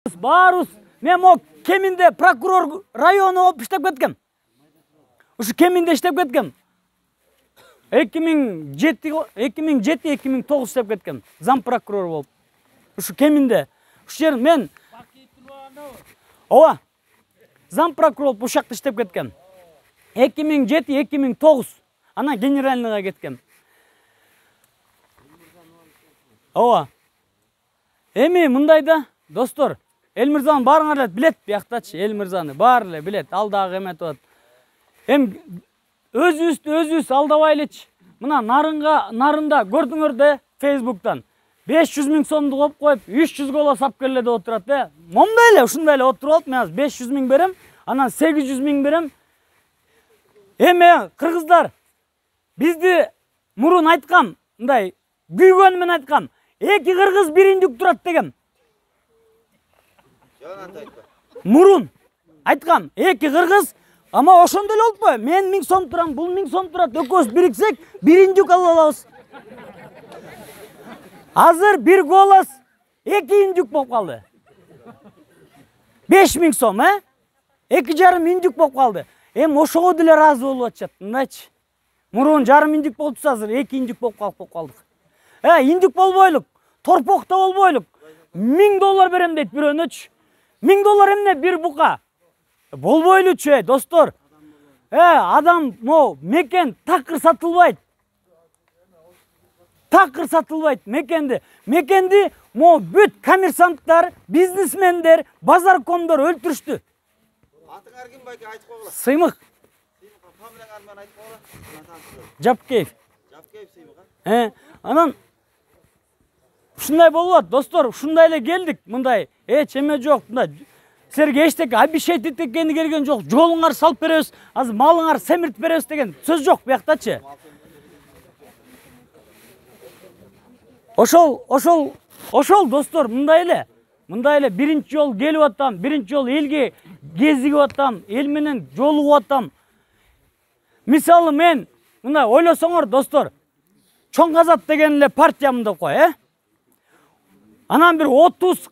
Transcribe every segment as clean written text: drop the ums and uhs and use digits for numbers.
Баарыбыз мен о кеминде прокурор району болуп иштеп кеткем. Ушу кеминде иштеп кеткем. 2007-2009 иштеп кеткем. Зам прокурор болуп. Ушу кеминде. Ушу жер мен ооба. Зам прокурор болуп ушул жакта иштеп кеткем. 2007-2009 анан генеральныйга кеткем. Ооба. Эми мындай да, достор, Элмырзаны баарыңар эле билет бияктачы, Элмырзаны баары эле билет, ал дагы эметип атат. Эми өзүбүздү алдабайлычы. Мына нарында көрдүңөр да Facebook'тан 500 000 сомду коюп коюп 300 голо сап келе деп отурат да. Мондай эле, ушундай эле отуруп алып, мен 500 000 берем, анан 800 000 берем. Эми кыргыздар, бизди мурун айткам, мындай күйгөнү менен айткам. Эки кыргыз бир индик турат дегем. Мурун айткам, эки кыргыз, ама ошондой эле болуппу? Мен 1000 сом турам, бул 1000 сом турат. Экөөбүз бириксек, бир индик ала алабыз. Азыр бир голос 2 индик болуп калды. 5000 сом, 2,5 индик болуп калды. Эми ошого деле ыраазы болуп атышат. Мындайчы. Мурун жарым индик болупса, азыр 2 индик болуп калдык. Индик болбойлук, торпокто болбойлук. $1000 берем дейт бирөөнөчү. $1000 эмне бир бука? Болбойлучу, достор. Адам мекен такыр сатылбайт. Такыр сатылбайт мекенди. Мекенди бүт коммерсанттар, бизнесмендер, базаркомдор өлтүрүштү. Атыңар ким байке айтып койгула? Сыймык. Фамилияңар менен айтып койгула. Жапкеев. Жапкеев Сыймык. Анан ушундай болот, достор, ушундай эле келдик, мындай эч эме жок, мындай силерге эчтеке обещать эткени келген жок. Жолуңар салып беребиз, азыр малыңар семиртип беребиз деген сөз жок бияктачы. Ошол достор, мындай эле биринчи жол келип атам, биринчи жол элге кезигип атам, эл менен жолугуп атам. Мисалы мен мындай ойлосоңор, достор, Чоң Казат деген эле партиямын деп кой, Анан бир 30-40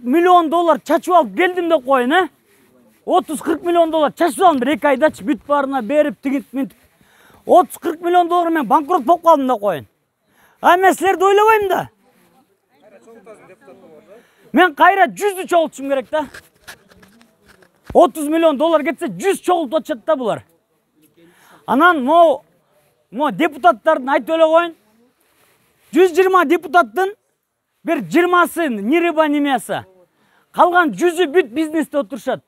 миллион доллар чачып алып келдим деп коюн, 30-40 миллион доллар чачып алдым бир 2 айдачы, бүт баарына берип, тигинтип мынтип. 30-40 миллион доллар мен банкрот болуп калдым деп коюн. Мен силерди ойлобойм да. Мен кайра 100'ü чогултушум керек да. 30 миллион доллар кетсе 100 чогултуп атышат да булар. Анан мо депутаттардын айтып эле коюн. 120 депутаттын бир 20сы Нириба немеси. Калган 100'ü бүт бизнесте отурушат.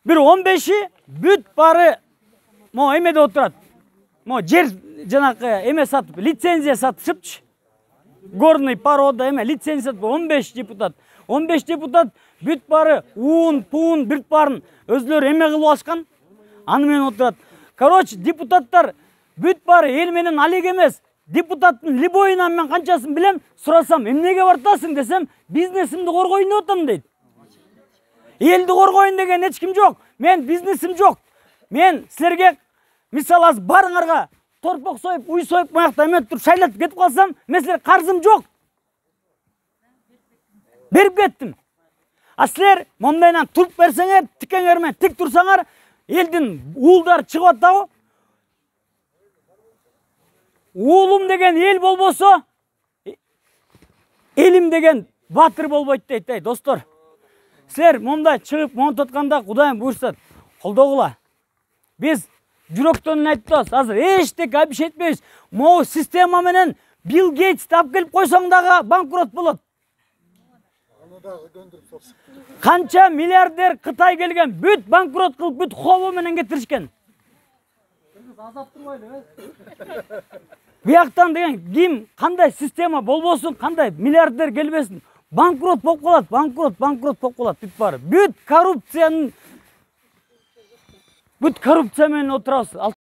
Бир 15'и бүт бары эмеде отурат. Жер жанакы эме сатып, лицензия сатышыпчы. Горный порода лицензия сатып 15 депутат. 15 депутат бүт бары уун, пуун, бүт барын өзлөрү эме кылып алышкан. Аны менен отурат. Короче, депутаттар бүт бары эл менен алек эмес. Депутаттын любойунан мен канчасын билем, сурасам, эмнеге бартасың десем, бизнесимди коргоюн деп атам дейт. Элди коргоюн деген эч ким жок. Мен бизнесим жок. Мен силерге мисалы аз барыңарга торпок союп, уй союп, маякта эметип туруп шайлатып кетип калсам, мен силерге карзым жок. Берип кеттим. Силер мондайдан туруп берсеңер, тикеңер менен тик турсаңар, элдин уулдары чыгып атабы? Уулум деген эл болбосо, элим деген батыр болбойт дейт, достор. Силер мондай чыгып монтуп атканда Кудайым буйрса колдогула. Биз жүрөктөн айтып атабыз, азыр эчтеке обещать этпейбиз. Могу система менен Билл Гейтсти алып келип койсоң дагы банкрот болот. Канча миллиардер Кытай келген, бүт банкрот кылып, бүт хобо менен кетиришкен. Бияктан деген ким, кандай система болбосун, кандай миллиардер келбесин, банкрот болуп калат, банкрот болуп калат бүт бары. Бүт коррупция менен отурабыз.